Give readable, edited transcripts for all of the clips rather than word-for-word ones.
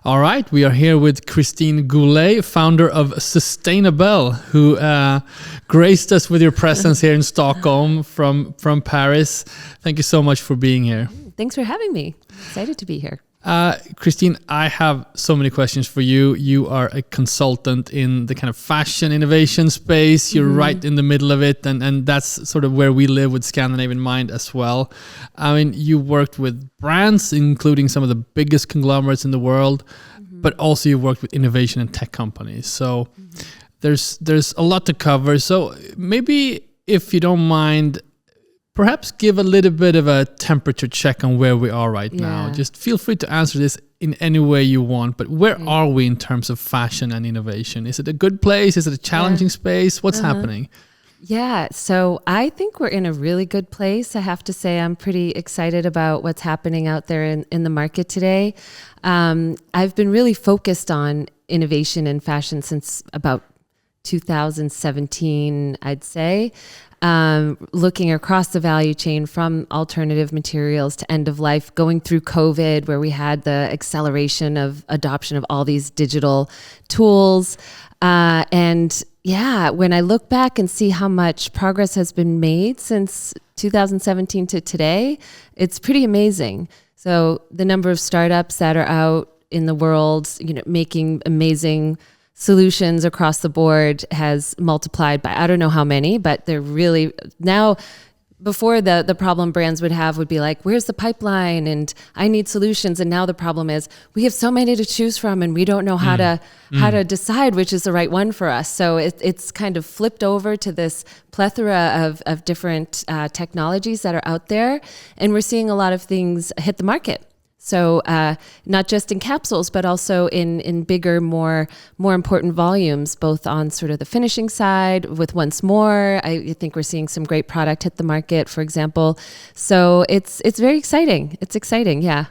All right, we are here with Christine Goulay, founder of Sustainabelle, who graced us with your presence here in Stockholm from Paris. Thank you so much for being here. Thanks for having me. Excited to be here. Christine, I have so many questions for you. You are a consultant in the kind of fashion innovation space. You're right in the middle of it, and that's sort of where we live with Scandinavian Mind as well. I mean, you worked with brands, including some of the biggest conglomerates in the world, but also you worked with innovation and tech companies. So there's a lot to cover. So maybe if you don't mind, perhaps give a little bit of a temperature check on where we are right now. Just feel free to answer this in any way you want, but where are we in terms of fashion and innovation? Is it a good place? Is it a challenging space? What's happening? Yeah, so I think we're in a really good place. I have to say I'm pretty excited about what's happening out there in the market today. I've been really focused on innovation in fashion since about 2017, I'd say. Looking across the value chain from alternative materials to end of life, going through COVID, where we had the acceleration of adoption of all these digital tools. And yeah, when I look back and see how much progress has been made since 2017 to today, it's pretty amazing. So the number of startups that are out in the world, making amazing solutions across the board has multiplied by I don't know how many, but they're really now. Before the problem brands would be like, where's the pipeline? And I need solutions. And now the problem is we have so many to choose from and we don't know how to decide which is the right one for us. So it's kind of flipped over to this plethora of different technologies that are out there. And we're seeing a lot of things hit the market. So not just in capsules, but also in bigger, more important volumes, both on sort of the finishing side with OnceMore. I think we're seeing some great product hit the market, for example. So it's very exciting. It's exciting, yeah.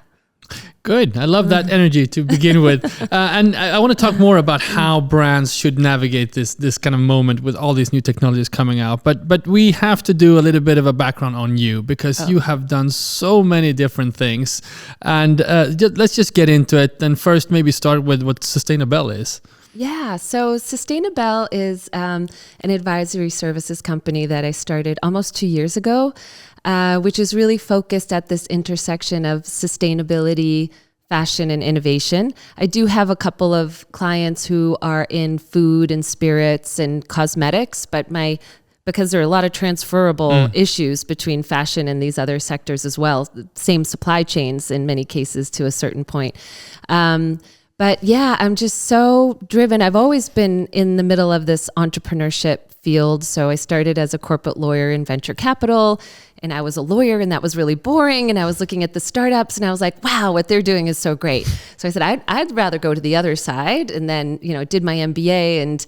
Good. I love that energy to begin with. And I want to talk more about how brands should navigate this kind of moment with all these new technologies coming out. But we have to do a little bit of a background on you because you have done so many different things. And let's just get into it. And first, maybe start with what Sustainabelle is. Yeah, so Sustainabelle is an advisory services company that I started almost 2 years ago, which is really focused at this intersection of sustainability, fashion, and innovation. I do have a couple of clients who are in food and spirits and cosmetics, but because there are a lot of transferable issues between fashion and these other sectors as well, same supply chains in many cases to a certain point. But yeah, I'm just so driven. I've always been in the middle of this entrepreneurship field. So I started as a corporate lawyer in venture capital, and I was a lawyer, and that was really boring. And I was looking at the startups, and I was like, wow, what they're doing is so great. So I said, I'd rather go to the other side. And then, did my MBA and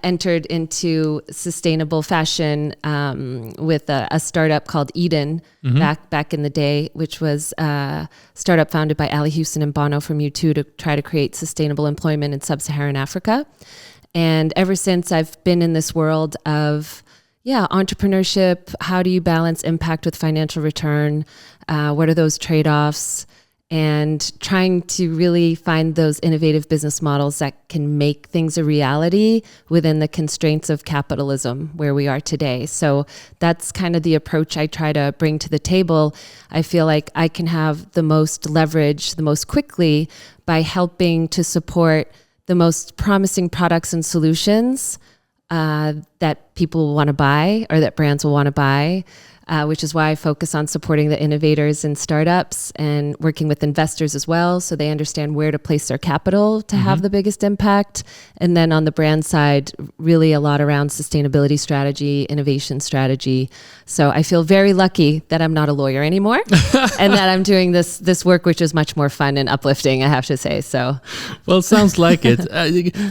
entered into sustainable fashion with a startup called Eden back in the day, which was a startup founded by Ali Houston and Bono from U2 to try to create sustainable employment in sub-Saharan Africa. And ever since, I've been in this world of entrepreneurship. How do you balance impact with financial return? What are those trade-offs? And trying to really find those innovative business models that can make things a reality within the constraints of capitalism where we are today. So that's kind of the approach I try to bring to the table. I feel like I can have the most leverage the most quickly by helping to support the most promising products and solutions that people will want to buy or that brands will want to buy, which is why I focus on supporting the innovators and startups and working with investors as well so they understand where to place their capital to have the biggest impact. And then on the brand side, really a lot around sustainability strategy, innovation strategy. So I feel very lucky that I'm not a lawyer anymore and that I'm doing this work, which is much more fun and uplifting, I have to say. So, well, it sounds like it.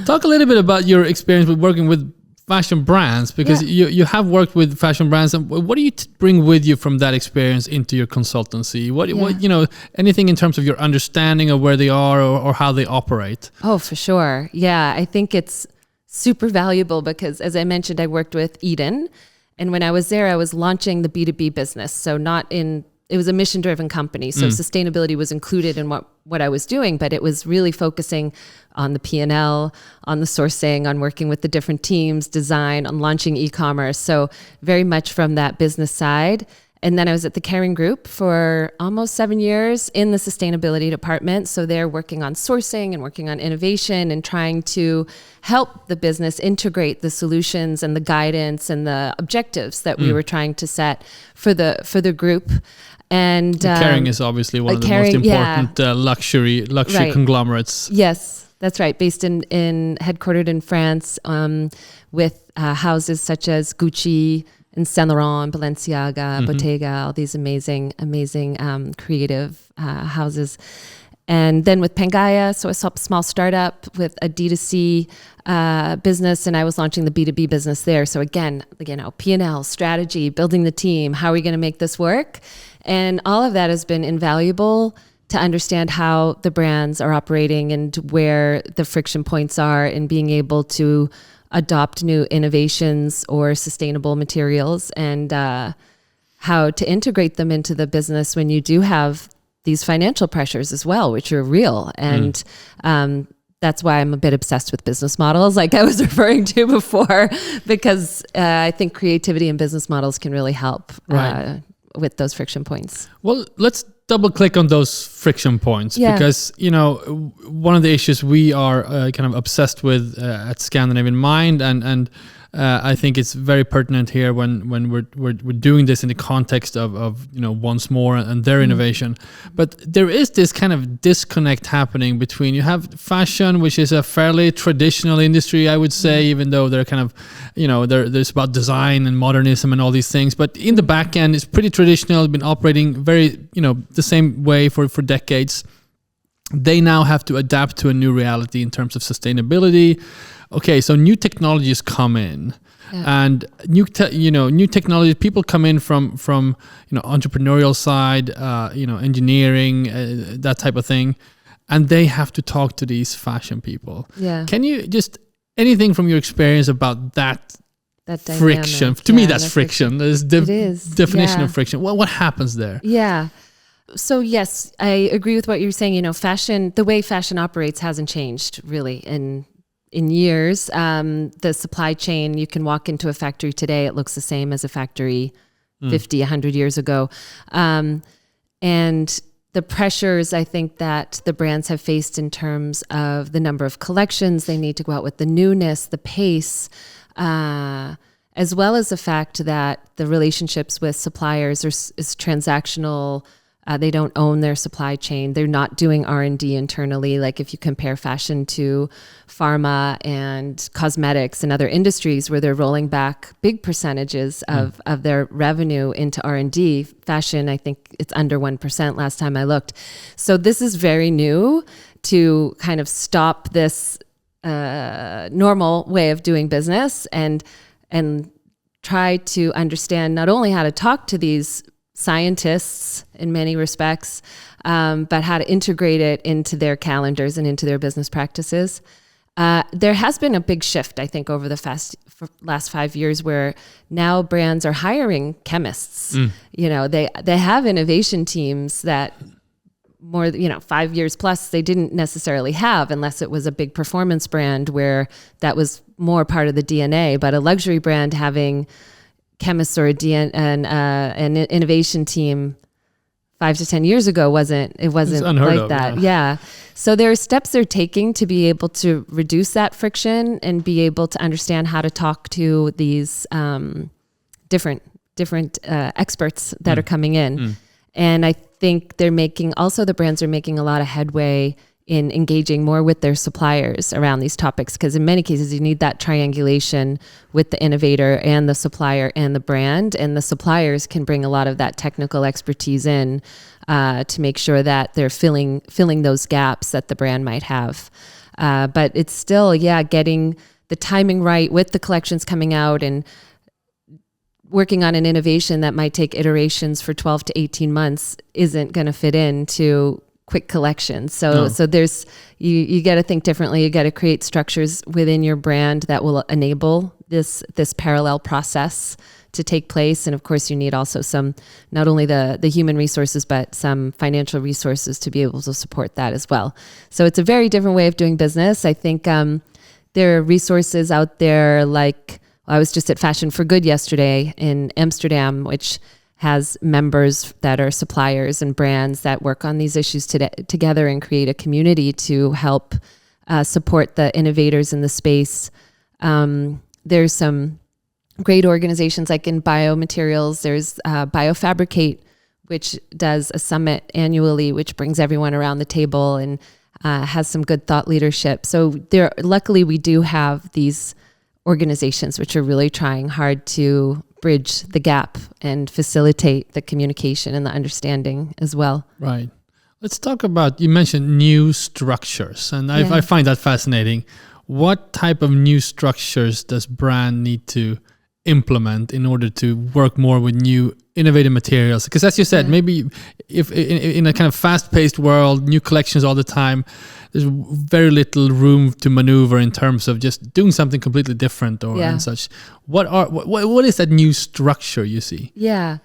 Talk a little bit about your experience with working with fashion brands, because you have worked with fashion brands, and what do you bring with you from that experience into your consultancy? What anything in terms of your understanding of where they are or how they operate? Oh, for sure. Yeah, I think it's super valuable because, as I mentioned, I worked with Eden, and when I was there, I was launching the B2B business. So not in it was a mission-driven company, so sustainability was included in what I was doing, but it was really focusing on the P&L, on the sourcing, on working with the different teams, design, on launching e-commerce. So very much from that business side. And then I was at the Kering Group for almost 7 years in the sustainability department. So they're working on sourcing and working on innovation and trying to help the business integrate the solutions and the guidance and the objectives that we were trying to set for the group. And Kering is obviously one of the most important luxury conglomerates. Yes, that's right. Based headquartered in France, with houses such as Gucci and Saint Laurent, Balenciaga, Bottega, all these amazing creative houses. And then with PANGAIA, so a small startup with a D2C business, and I was launching the B2B business there. So again, P&L, strategy, building the team, how are we going to make this work? And all of that has been invaluable to understand how the brands are operating and where the friction points are in being able to adopt new innovations or sustainable materials, and how to integrate them into the business when you do have these financial pressures as well, which are real. And that's why I'm a bit obsessed with business models, like I was referring to before, because I think creativity and business models can really help with those friction points. Well, let's double click on those friction points, because one of the issues we are kind of obsessed with at Scandinavian Mind, and I think it's very pertinent here when we're doing this in the context of OnceMore and their innovation. But there is this kind of disconnect happening between, you have fashion, which is a fairly traditional industry, I would say, even though they're kind of, there's about design and modernism and all these things. But in the back end, it's pretty traditional, been operating very, the same way for decades. They now have to adapt to a new reality in terms of sustainability. Okay, so new technologies come in, and new technology. People come in from entrepreneurial side, engineering, that type of thing, and they have to talk to these fashion people. Yeah. Can you just anything from your experience about that friction? To me, that's friction. There's definition of friction. What happens there? Yeah. So yes, I agree with what you're saying. Fashion, the way fashion operates hasn't changed really in years. The supply chain, you can walk into a factory today, it looks the same as a factory 50, 100 years ago. And the pressures, I think, that the brands have faced in terms of the number of collections they need to go out with, the newness, the pace, as well as the fact that the relationships with suppliers is transactional. They don't own their supply chain. They're not doing R&D internally. Like if you compare fashion to pharma and cosmetics and other industries where they're rolling back big percentages of their revenue into R&D, fashion, I think it's under 1% last time I looked. So this is very new to kind of stop this normal way of doing business and try to understand not only how to talk to these scientists in many respects, but how to integrate it into their calendars and into their business practices. There has been a big shift, I think, over the last 5 years, where now brands are hiring chemists. They have innovation teams that 5 years plus they didn't necessarily have, unless it was a big performance brand where that was more part of the DNA. But a luxury brand having chemists or an innovation team 5 to 10 years ago wasn't like that. Yeah. So there are steps they're taking to be able to reduce that friction and be able to understand how to talk to these different experts that are coming in. And I think the brands are making a lot of headway in engaging more with their suppliers around these topics, because in many cases you need that triangulation with the innovator and the supplier and the brand, and the suppliers can bring a lot of that technical expertise in to make sure that they're filling those gaps that the brand might have. But it's still, getting the timing right with the collections coming out and working on an innovation that might take iterations for 12 to 18 months isn't going to fit into quick collections. So there's, you got to think differently. You got to create structures within your brand that will enable this parallel process to take place. And of course, you need also some, not only the human resources, but some financial resources to be able to support that as well. So it's a very different way of doing business. I think there are resources out there like, I was just at Fashion for Good yesterday in Amsterdam, which has members that are suppliers and brands that work on these issues together and create a community to help support the innovators in the space. There's some great organizations like in biomaterials. There's Biofabricate, which does a summit annually, which brings everyone around the table and has some good thought leadership. So luckily we do have these organizations which are really trying hard to bridge the gap and facilitate the communication and the understanding as well. Right. Let's talk about, you mentioned new structures, and I find that fascinating. What type of new structures does brand need to implement in order to work more with new innovative materials? Because as you said, maybe if in a kind of fast-paced world, new collections all the time, there's very little room to maneuver in terms of just doing something completely different and such. What is that new structure you see? Yeah.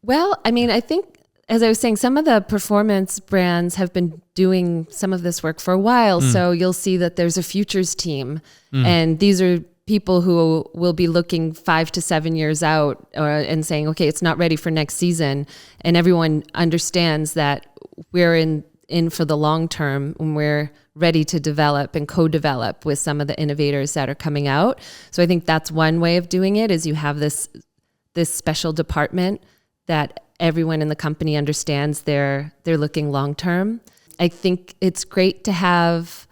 Well, I mean, I think, as I was saying, some of the performance brands have been doing some of this work for a while. So you'll see that there's a futures team, and these are people who will be looking 5 to 7 years out and saying, okay, it's not ready for next season. And everyone understands that we're in for the long term when we're ready to develop and co-develop with some of the innovators that are coming out. So I think that's one way of doing it, is you have this special department that everyone in the company understands they're looking long term. I think it's great to have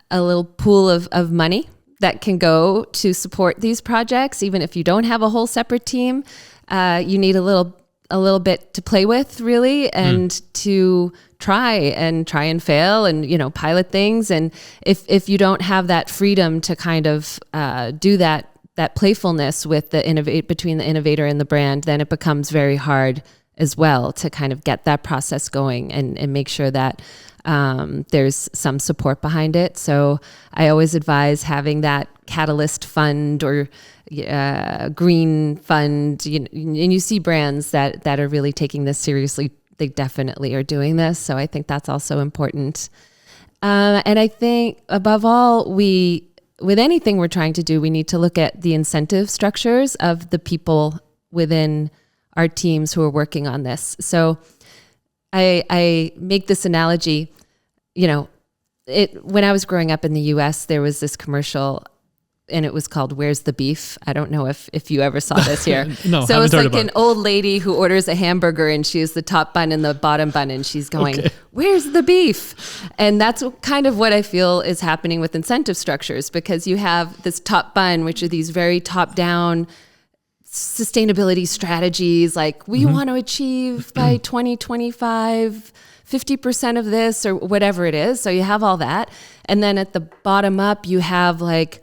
a little pool of money that can go to support these projects. Even if you don't have a whole separate team, you need a little bit to play with, really, and to try and fail and, pilot things. And if you don't have that freedom to kind of do that playfulness with between the innovator and the brand, then it becomes very hard as well to kind of get that process going and make sure that there's some support behind it. So I always advise having that catalyst fund or green fund, and you see brands that are really taking this seriously. They definitely are doing this. So I think that's also important. And I think above all, with anything we're trying to do, we need to look at the incentive structures of the people within our teams who are working on this. So I make this analogy, when I was growing up in the US, there was this commercial and it was called "Where's the Beef?" I don't know if you ever saw this here. No, so it's like an old lady who orders a hamburger and she has the top bun and the bottom bun and she's going, "Where's the beef?" And that's kind of what I feel is happening with incentive structures, because you have this top bun, which are these very top-down sustainability strategies, like we want to achieve by 2025 50% of this or whatever it is. So you have all that. And then at the bottom up, you have like,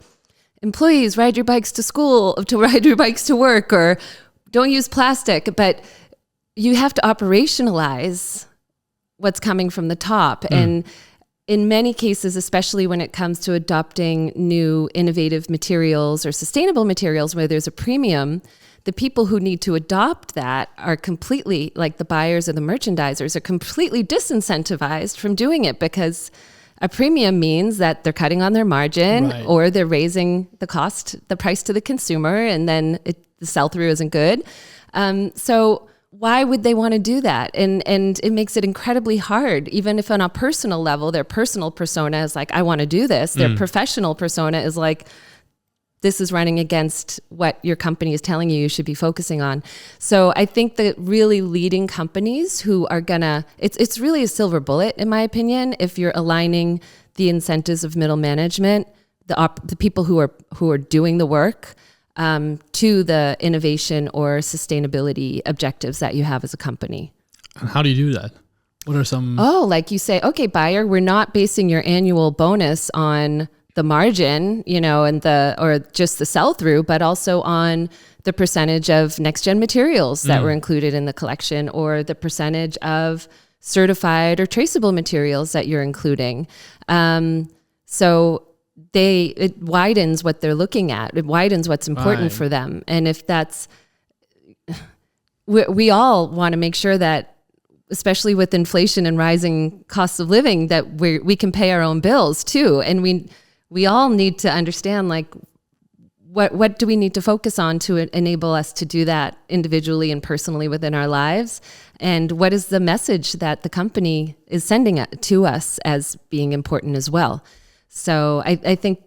employees, ride your bikes to school, to ride your bikes to work, or don't use plastic. But you have to operationalize what's coming from the top. And in many cases, especially when it comes to adopting new innovative materials or sustainable materials where there's a premium, the people who need to adopt that are completely, like the buyers or the merchandisers, are completely disincentivized from doing it, because a premium means that they're cutting on their margin, or they're raising the price to the consumer, and then the sell-through isn't good. So why would they want to do that? And it makes it incredibly hard, even if on a personal level, their personal persona is like, I want to do this. Their professional persona is like, this is running against what your company is telling you should be focusing on. So I think that really leading companies who are it's really a silver bullet, in my opinion, if you're aligning the incentives of middle management, the people who are doing the work, to the innovation or sustainability objectives that you have as a company. And how do you do that? What are some... like you say, okay, buyer, we're not basing your annual bonus on the margin, or just the sell-through, but also on the percentage of next-gen materials that were included in the collection, or the percentage of certified or traceable materials that you're including. So it widens what they're looking at. It widens what's important for them. And if that's we all want to make sure that, especially with inflation and rising costs of living, that we can pay our own bills too. And we all need to understand, like, what do we need to focus on to enable us to do that individually and personally within our lives? And what is the message that the company is sending to us as being important as well? So I think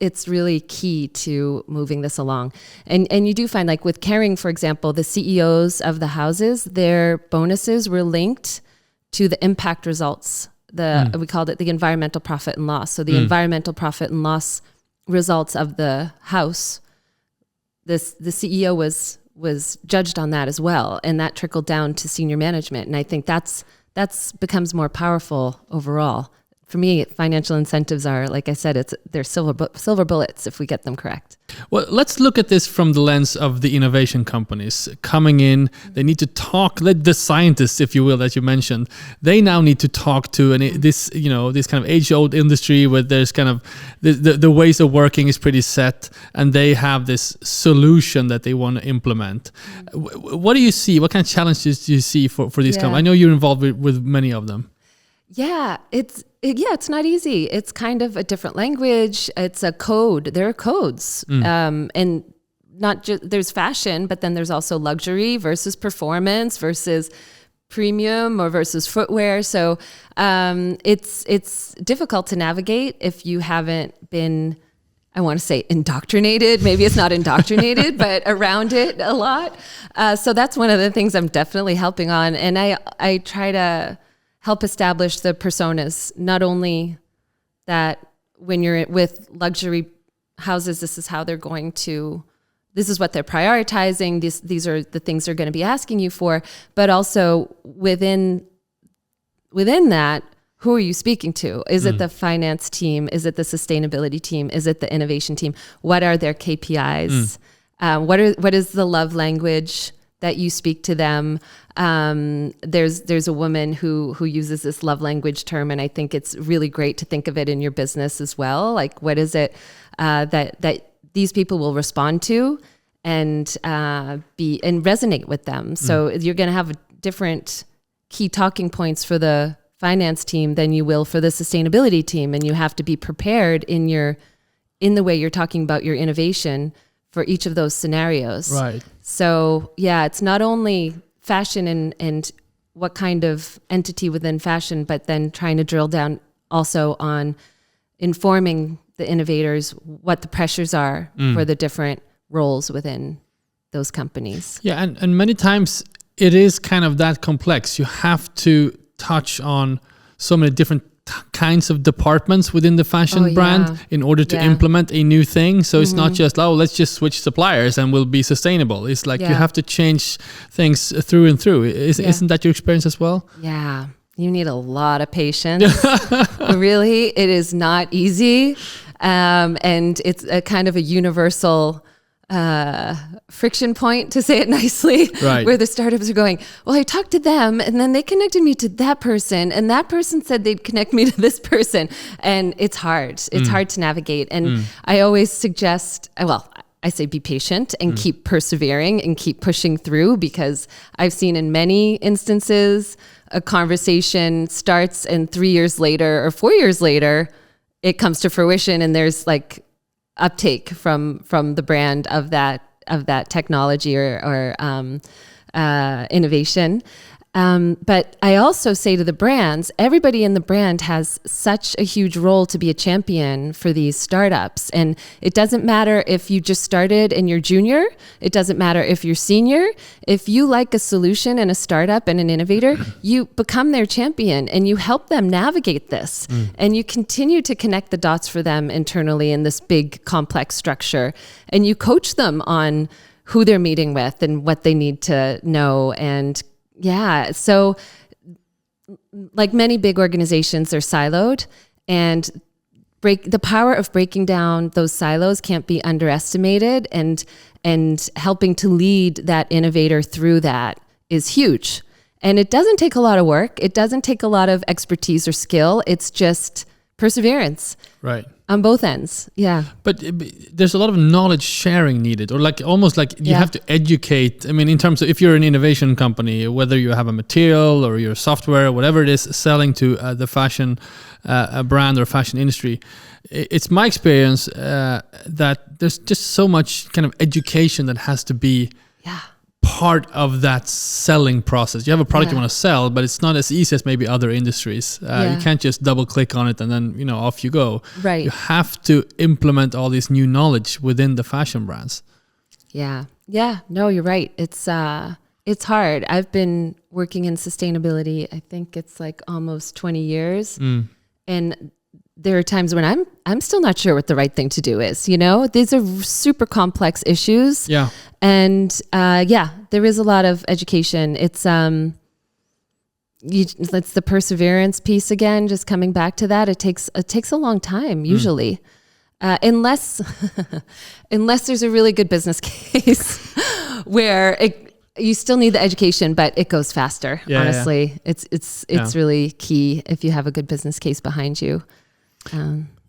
it's really key to moving this along. And you do find, like with Kering, for example, the CEOs of the houses, their bonuses were linked to the impact results. We called it the environmental profit and loss. So the environmental profit and loss results of the house, the CEO was judged on that as well, and that trickled down to senior management. And I think that's becomes more powerful overall. For me, financial incentives are, like I said, they're silver bullets if we get them correct. Well, let's look at this from the lens of the innovation companies coming in. They need to talk, the scientists, if you will, that you mentioned. They now need to talk to this kind of age-old industry where there's kind of the ways of working is pretty set, and they have this solution that they want to implement. What do you see? What kind of challenges do you see for these companies? I know you're involved with many of them. Yeah, it's not easy. It's kind of a different language. It's a code. There are codes. And not just, there's fashion, but then there's also luxury versus performance versus premium or versus footwear. So it's difficult to navigate if you haven't been, I want to say indoctrinated. Maybe it's not indoctrinated, but around it a lot. So that's one of the things I'm definitely helping on. And I try to help establish the personas, not only that when you're with luxury houses, this is how they're going to, this is what they're prioritizing, these are the things they're going to be asking you for, but also within that, who are you speaking to? Is it the finance team? Is it the sustainability team? Is it the innovation team? What are their KPIs? What is the love language that you speak to them? There's a woman who uses this love language term, and I think it's really great to think of it in your business as well. Like, what is it that these people will respond to and resonate with them? So you're going to have different key talking points for the finance team than you will for the sustainability team, and you have to be prepared in the way you're talking about your innovation for each of those scenarios. Right. So yeah, it's not only fashion and what kind of entity within fashion, but then trying to drill down also on informing the innovators what the pressures are for the different roles within those companies. Yeah, and many times it is kind of that complex. You have to touch on so many different kinds of departments within the fashion brand in order to implement a new thing. So it's not just, let's just switch suppliers and we'll be sustainable. It's like you have to change things through and through. Isn't that your experience as well? Yeah. You need a lot of patience. Really, it is not easy. And it's a kind of a universal friction point, to say it nicely, where the startups are going, well, I talked to them and then they connected me to that person and that person said they'd connect me to this person. And it's hard. It's hard to navigate. And I always suggest, I say be patient and keep persevering and keep pushing through, because I've seen in many instances a conversation starts and 3 years later or 4 years later, it comes to fruition and there's like uptake from the brand of that technology or innovation. But I also say to the brands, everybody in the brand has such a huge role to be a champion for these startups. And it doesn't matter if you just started and you're junior. It doesn't matter if you're senior. If you like a solution and a startup and an innovator, you become their champion and you help them navigate this. And you continue to connect the dots for them internally in this big, complex structure. And you coach them on who they're meeting with and what they need to know. And yeah, so like many big organizations, they're siloed, and the power of breaking down those silos can't be underestimated, and helping to lead that innovator through that is huge. And it doesn't take a lot of work. It doesn't take a lot of expertise or skill. It's just perseverance. Right. On both ends, yeah. But there's a lot of knowledge sharing needed, or like almost like you have to educate. I mean, in terms of if you're an innovation company, whether you have a material or your software, whatever it is, selling to the fashion brand or fashion industry, it's my experience that there's just so much kind of education that has to be part of that selling process. You have a product you want to sell, but it's not as easy as maybe other industries. You can't just double click on it and then, off you go. Right. You have to implement all this new knowledge within the fashion brands. Yeah. Yeah. No, you're right. It's hard. I've been working in sustainability, I think it's like almost 20 years. And there are times when I'm still not sure what the right thing to do is, These are super complex issues. Yeah. And there is a lot of education. It's the perseverance piece again, just coming back to that. It takes a long time usually. Unless there's a really good business case where you still need the education, but it goes faster. Honestly, it's really key if you have a good business case behind you.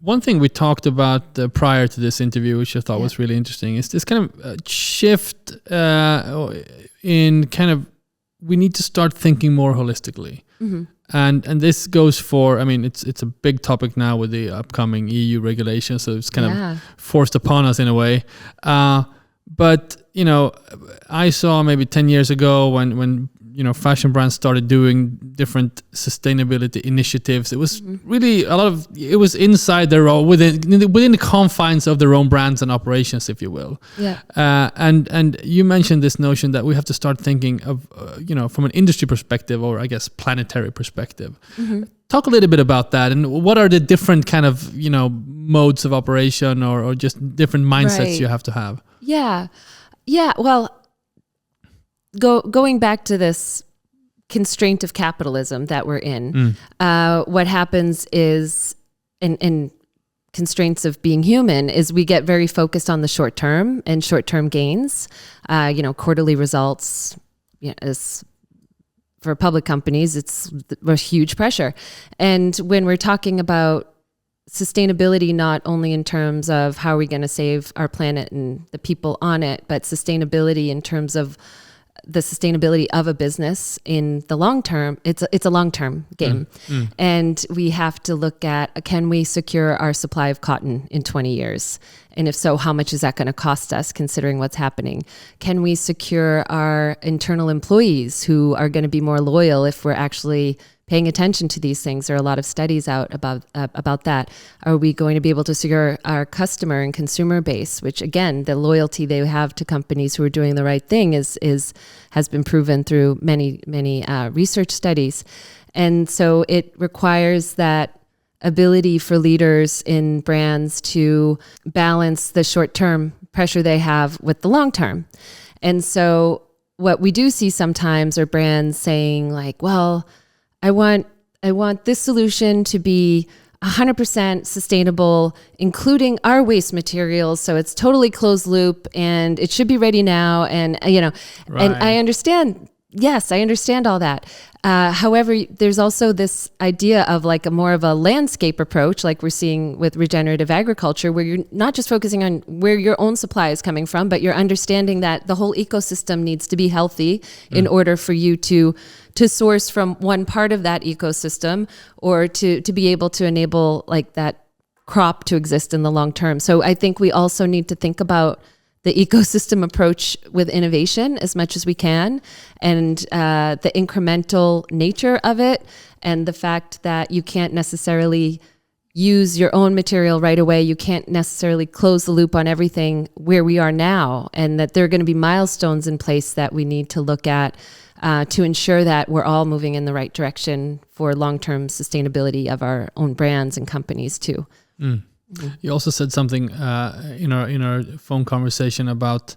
One thing we talked about prior to this interview, which I thought was really interesting, is this kind of shift in kind of we need to start thinking more holistically. And this goes for, it's a big topic now with the upcoming EU regulations, so it's kind of forced upon us in a way. But, I saw maybe 10 years ago when fashion brands started doing different sustainability initiatives. It was really it was inside their own, within the confines of their own brands and operations, if you will. Yeah. And you mentioned this notion that we have to start thinking of, from an industry perspective, or I guess planetary perspective. Talk a little bit about that, and what are the different kind of, modes of operation or just different mindsets you have to have? Yeah. Yeah. Well, going back to this constraint of capitalism that we're in, what happens is, in constraints of being human, is we get very focused on the short term and short-term gains. Quarterly results, is for public companies, it's a huge pressure. And when we're talking about sustainability, not only in terms of how are we going to save our planet and the people on it, but sustainability in terms of the sustainability of a business in the long term, it's a long-term game. And we have to look at, can we secure our supply of cotton in 20 years? And if so, how much is that going to cost us considering what's happening? Can we secure our internal employees who are going to be more loyal if we're actually paying attention to these things? There are a lot of studies out about that. Are we going to be able to secure our customer and consumer base, which again, the loyalty they have to companies who are doing the right thing has been proven through many research studies. And so it requires that ability for leaders in brands to balance the short-term pressure they have with the long-term. And so what we do see sometimes are brands saying like, well, I want this solution to be 100% sustainable, including our waste materials. So it's totally closed loop and it should be ready now. And, and I understand. Yes, I understand all that. However, there's also this idea of like a more of a landscape approach, like we're seeing with regenerative agriculture, where you're not just focusing on where your own supply is coming from, but you're understanding that the whole ecosystem needs to be healthy in order for you to source from one part of that ecosystem, or to be able to enable like that crop to exist in the long term. So I think we also need to think about the ecosystem approach with innovation as much as we can, and the incremental nature of it, and the fact that you can't necessarily use your own material right away. You can't necessarily close the loop on everything where we are now, and that there are going to be milestones in place that we need to look at to ensure that we're all moving in the right direction for long-term sustainability of our own brands and companies too. You also said something in our phone conversation about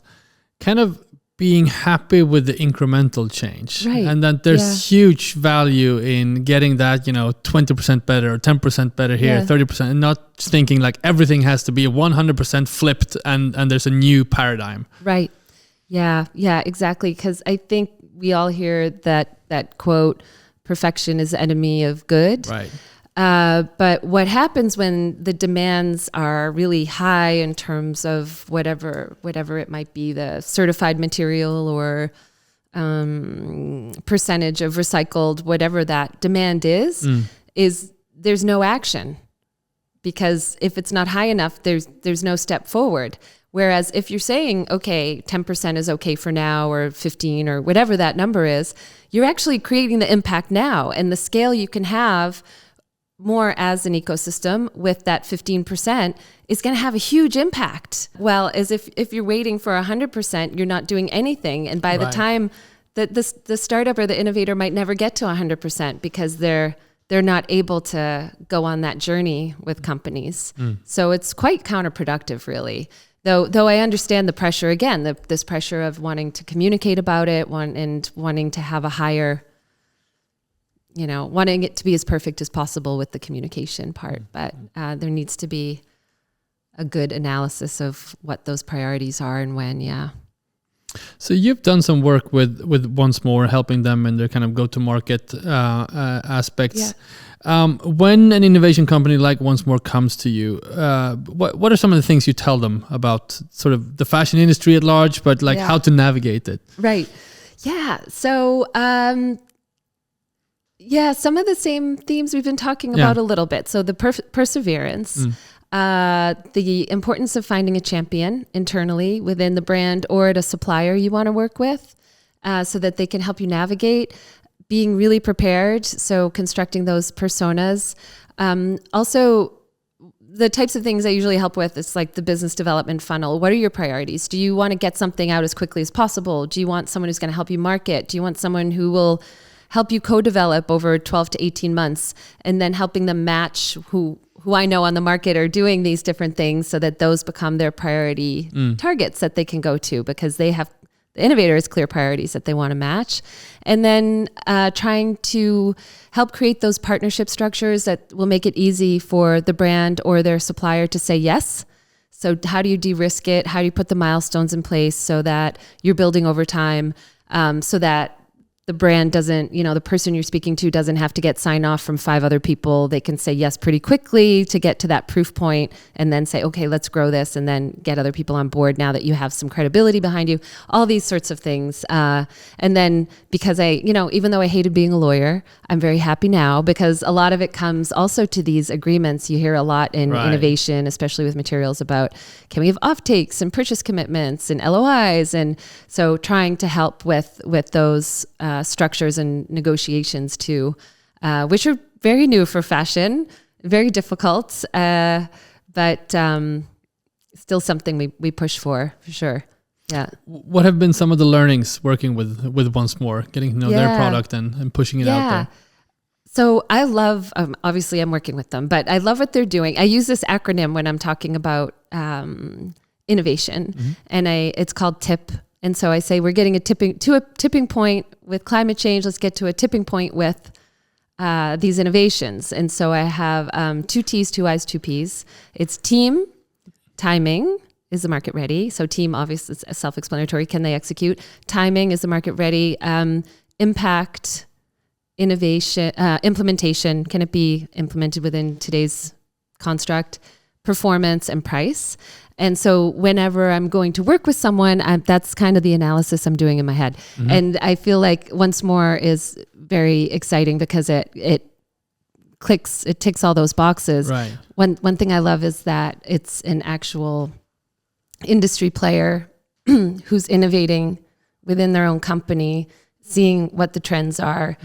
kind of being happy with the incremental change, right? And that there's huge value in getting that 20% better or 10% better here, 30%, and not thinking like everything has to be 100% flipped and there's a new paradigm. Right. Yeah, exactly. Because I think we all hear that quote, "Perfection is the enemy of good." Right. But what happens when the demands are really high in terms of whatever it might be, the certified material or percentage of recycled, whatever that demand is there's no action. Because if it's not high enough, there's no step forward. Whereas if you're saying, okay, 10% is okay for now, or 15, or whatever that number is, you're actually creating the impact now. And the scale you can have more as an ecosystem with that 15% is going to have a huge impact. Well, as if you're waiting for 100%, you're not doing anything. And by the time that the startup or the innovator might never get to 100% because they're not able to go on that journey with companies. So it's quite counterproductive, really. Though I understand the pressure, again, this pressure of wanting to communicate about it and wanting to have a higher, wanting it to be as perfect as possible with the communication part. But there needs to be a good analysis of what those priorities are and when, So you've done some work with OnceMore, helping them in their kind of go-to-market aspects. Yeah. When an innovation company like OnceMore comes to you, what are some of the things you tell them about sort of the fashion industry at large, but like how to navigate it? Right. Yeah. So, some of the same themes we've been talking about a little bit. So the perseverance, the importance of finding a champion internally within the brand or at a supplier you want to work with, so that they can help you navigate. Being really prepared, so constructing those personas. Also, the types of things I usually help with is like the business development funnel. What are your priorities? Do you want to get something out as quickly as possible? Do you want someone who's going to help you market? Do you want someone who will help you co-develop over 12 to 18 months and then helping them match who I know on the market are doing these different things so that those become their priority targets that they can go to because they have the innovator has clear priorities that they want to match. And then trying to help create those partnership structures that will make it easy for the brand or their supplier to say yes. So how do you de-risk it? How do you put the milestones in place so that you're building over time, so that the brand doesn't, the person you're speaking to doesn't have to get sign off from 5 other people. They can say yes pretty quickly to get to that proof point and then say, okay, let's grow this and then get other people on board now that you have some credibility behind you, all these sorts of things. And then because even though I hated being a lawyer, I'm very happy now because a lot of it comes also to these agreements. You hear a lot in innovation, especially with materials about, can we have off-takes and purchase commitments and LOIs? And so trying to help with those structures and negotiations too, which are very new for fashion, very difficult, but still something we push for sure. Yeah. What have been some of the learnings working with OnceMore, getting to know their product and pushing it out there? So I love, obviously I'm working with them, but I love what they're doing. I use this acronym when I'm talking about innovation, and it's called TIP. And so I say we're getting a tipping point with climate change. Let's get to a tipping point with these innovations. And so I have 2 T's, 2 I's, 2 P's. It's team, timing. Is the market ready? So team, obviously, is self-explanatory. Can they execute? Timing, is the market ready? Impact, innovation, implementation. Can it be implemented within today's construct? Performance and price. And so whenever I'm going to work with someone, that's kind of the analysis I'm doing in my head. And I feel like OnceMore is very exciting because it ticks all those boxes. Right. One thing I love is that it's an actual industry player who's innovating within their own company, seeing what the trends are,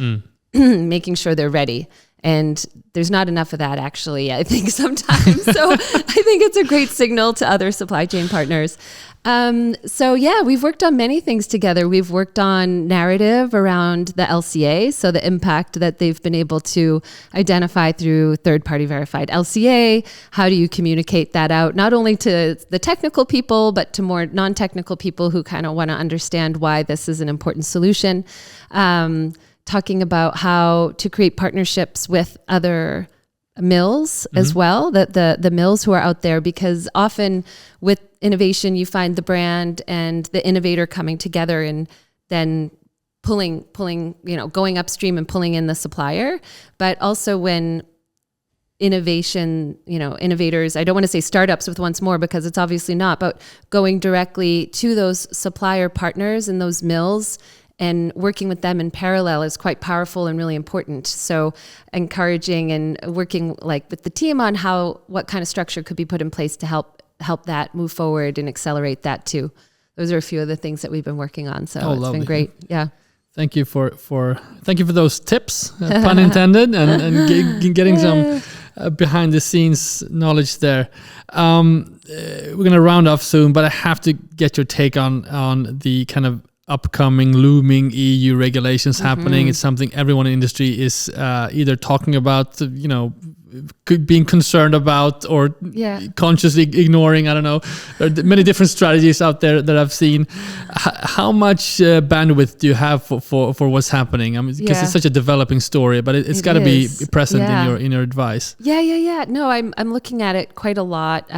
making sure they're ready. And there's not enough of that, actually, I think, sometimes. So I think it's a great signal to other supply chain partners. We've worked on many things together. We've worked on narrative around the LCA, so the impact that they've been able to identify through third-party verified LCA. How do you communicate that out, not only to the technical people, but to more non-technical people who kind of want to understand why this is an important solution. Talking about how to create partnerships with other mills as well, the mills who are out there, because often with innovation, you find the brand and the innovator coming together and then pulling, going upstream and pulling in the supplier. But also when innovators. I don't want to say startups with OnceMore because it's obviously not, but going directly to those supplier partners and those mills and working with them in parallel is quite powerful and really important. So encouraging and working like with the team on what kind of structure could be put in place to help that move forward and accelerate that too. Those are a few of the things that we've been working on. So it's lovely. been great. Yeah. Thank you for those tips, pun intended, and getting some behind the scenes knowledge there. We're gonna round off soon, but I have to get your take on the kind of upcoming looming EU regulations happening. It's something everyone in the industry is either talking about, being concerned about, or consciously ignoring. I don't know. There are many different strategies out there that I've seen. How much bandwidth do you have for what's happening? I mean, because it's such a developing story, but it's got to be present in your advice. Yeah. No, I'm looking at it quite a lot.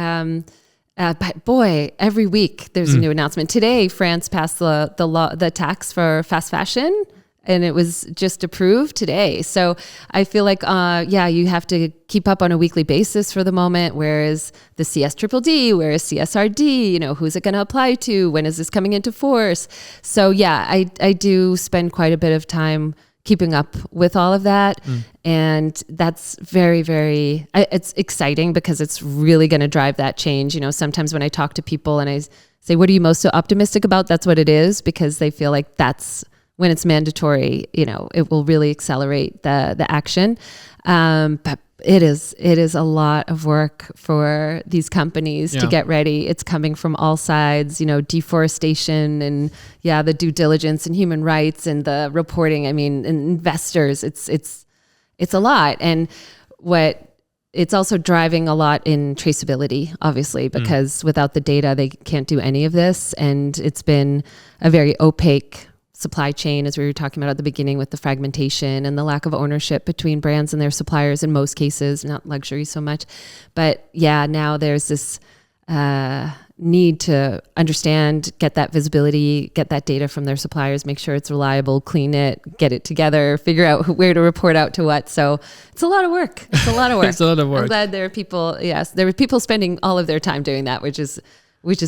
But boy, every week there's a new announcement. Today, France passed the tax for fast fashion, and it was just approved today. So I feel like, you have to keep up on a weekly basis for the moment. Where is the CSDDD? Where is CSRD? Who's it going to apply to? When is this coming into force? So I do spend quite a bit of time keeping up with all of that. And that's very, very, it's exciting because it's really going to drive that change. Sometimes when I talk to people and I say, what are you most optimistic about? That's what it is, because they feel like that's when it's mandatory, it will really accelerate the action. But it is a lot of work for these companies to get ready. It's coming from all sides, deforestation and the due diligence and human rights and the reporting. I mean, and investors, it's a lot. And it's also driving a lot in traceability, obviously, because without the data, they can't do any of this. And it's been a very opaque supply chain, as we were talking about at the beginning, with the fragmentation and the lack of ownership between brands and their suppliers in most cases, not luxury so much. But now there's this need to understand, get that visibility, get that data from their suppliers, make sure it's reliable, clean it, get it together, figure out where to report out to what. So it's a lot of work. It's a lot of work. I'm glad there are people spending all of their time doing that, which is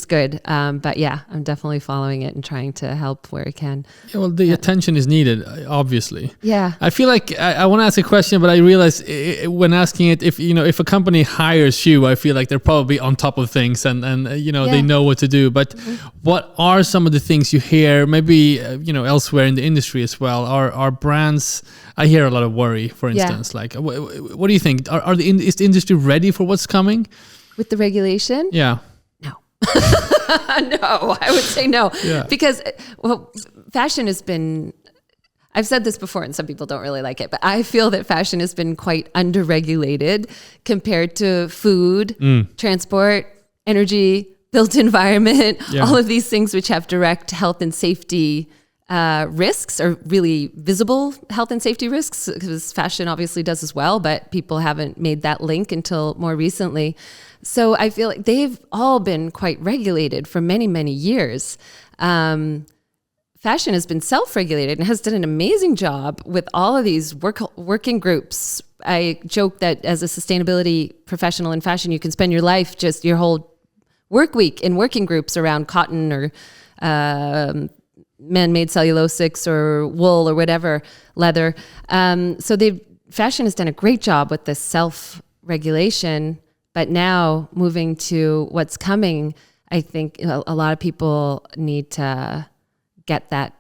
good. But I'm definitely following it and trying to help where I can. Yeah, well, the attention is needed, obviously. Yeah. I feel like I want to ask a question, but I realize when asking it, if a company hires you, I feel like they're probably on top of things and they know what to do. But what are some of the things you hear, maybe, elsewhere in the industry as well? Are brands, I hear a lot of worry, for instance. Like, what do you think? Is the industry ready for what's coming? With the regulation? Yeah. No, I would say no. Because, fashion has been, I've said this before and some people don't really like it, but I feel that fashion has been quite underregulated compared to food, transport, energy, built environment, all of these things which have direct health and safety risks, or really visible health and safety risks, because fashion obviously does as well, but people haven't made that link until more recently. So I feel like they've all been quite regulated for many, many years. Fashion has been self-regulated and has done an amazing job with all of these working groups. I joke that as a sustainability professional in fashion, you can spend your life, just your whole work week, in working groups around cotton or man-made cellulosics or wool or whatever, leather. So fashion has done a great job with this self-regulation. But now moving to what's coming, I think a lot of people need to get that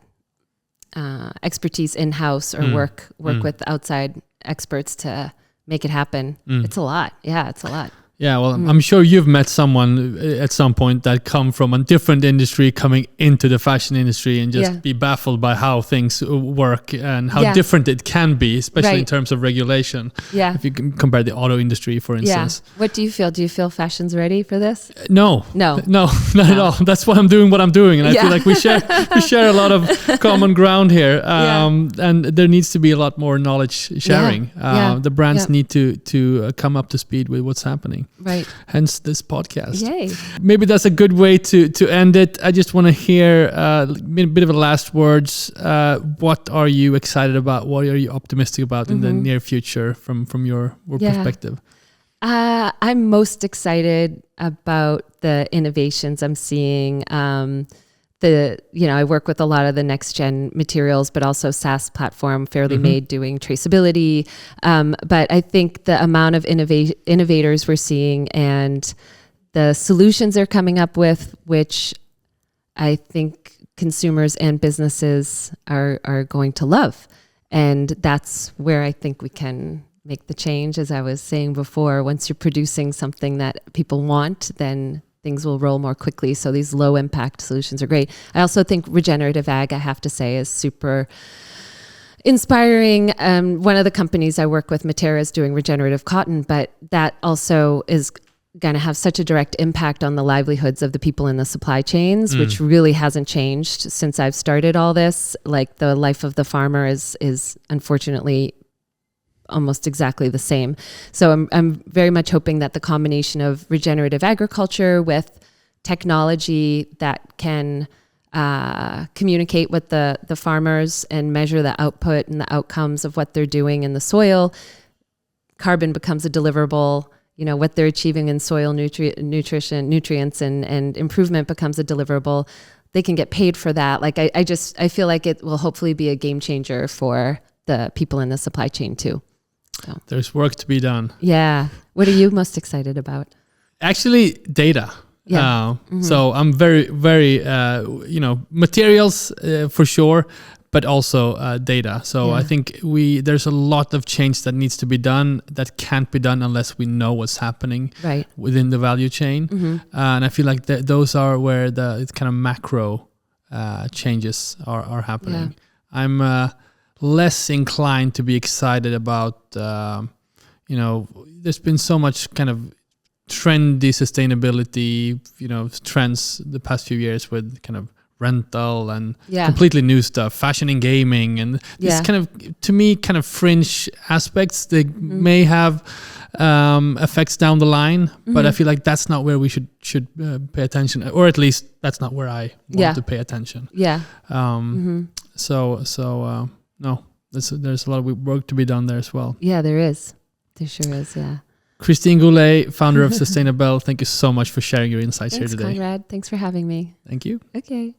expertise in-house or work with outside experts to make it happen. It's a lot. Yeah, it's a lot. Yeah, well, I'm sure you've met someone at some point that come from a different industry coming into the fashion industry and just be baffled by how things work and how different it can be, especially in terms of regulation. Yeah. If you can compare the auto industry, for instance. Yeah. What do you feel? Do you feel fashion's ready for this? No, not at all. That's why I'm doing what I'm doing. And I feel like we share a lot of common ground here. And there needs to be a lot more knowledge sharing. The brands need to come up to speed with what's happening. Right. Hence this podcast. Yay. Maybe that's a good way to end it. I just want to hear a bit of the last words. What are you excited about? What are you optimistic about in the near future from your perspective? I'm most excited about the innovations I'm seeing. I work with a lot of the next gen materials, but also SaaS platform, Fairly Made, doing traceability. But I think the amount of innovators we're seeing and the solutions they're coming up with, which I think consumers and businesses are going to love. And that's where I think we can make the change. As I was saying before, once you're producing something that people want, then things will roll more quickly. So these low impact solutions are great. I also think regenerative ag, I have to say, is super inspiring. One of the companies I work with, Matera, is doing regenerative cotton, but that also is going to have such a direct impact on the livelihoods of the people in the supply chains, which really hasn't changed since I've started all this. Like, the life of the farmer is unfortunately almost exactly the same. So I'm very much hoping that the combination of regenerative agriculture with technology that can communicate with the farmers and measure the output and the outcomes of what they're doing in the soil, carbon becomes a deliverable. What they're achieving in soil nutrients and improvement becomes a deliverable. They can get paid for that. Like, I feel like it will hopefully be a game changer for the people in the supply chain too. So there's work to be done. Yeah. What are you most excited about? Actually, data. Yeah. So I'm very, very, materials for sure, but also data. So I think there's a lot of change that needs to be done that can't be done unless we know what's happening within the value chain. And I feel like those are where the kind of macro changes are happening. Yeah. I'm less inclined to be excited about, there's been so much kind of trendy sustainability, trends the past few years with kind of rental and completely new stuff, fashion and gaming, and these kind of, to me, kind of fringe aspects. They may have effects down the line, but I feel like that's not where we should pay attention, or at least that's not where I want to pay attention. Yeah. No, there's a lot of work to be done there as well. Yeah, there is. There sure is. Yeah. Christine Goulay, founder of Sustainabelle, thank you so much for sharing your insights here today. Thanks, Konrad. Thanks for having me. Thank you. Okay.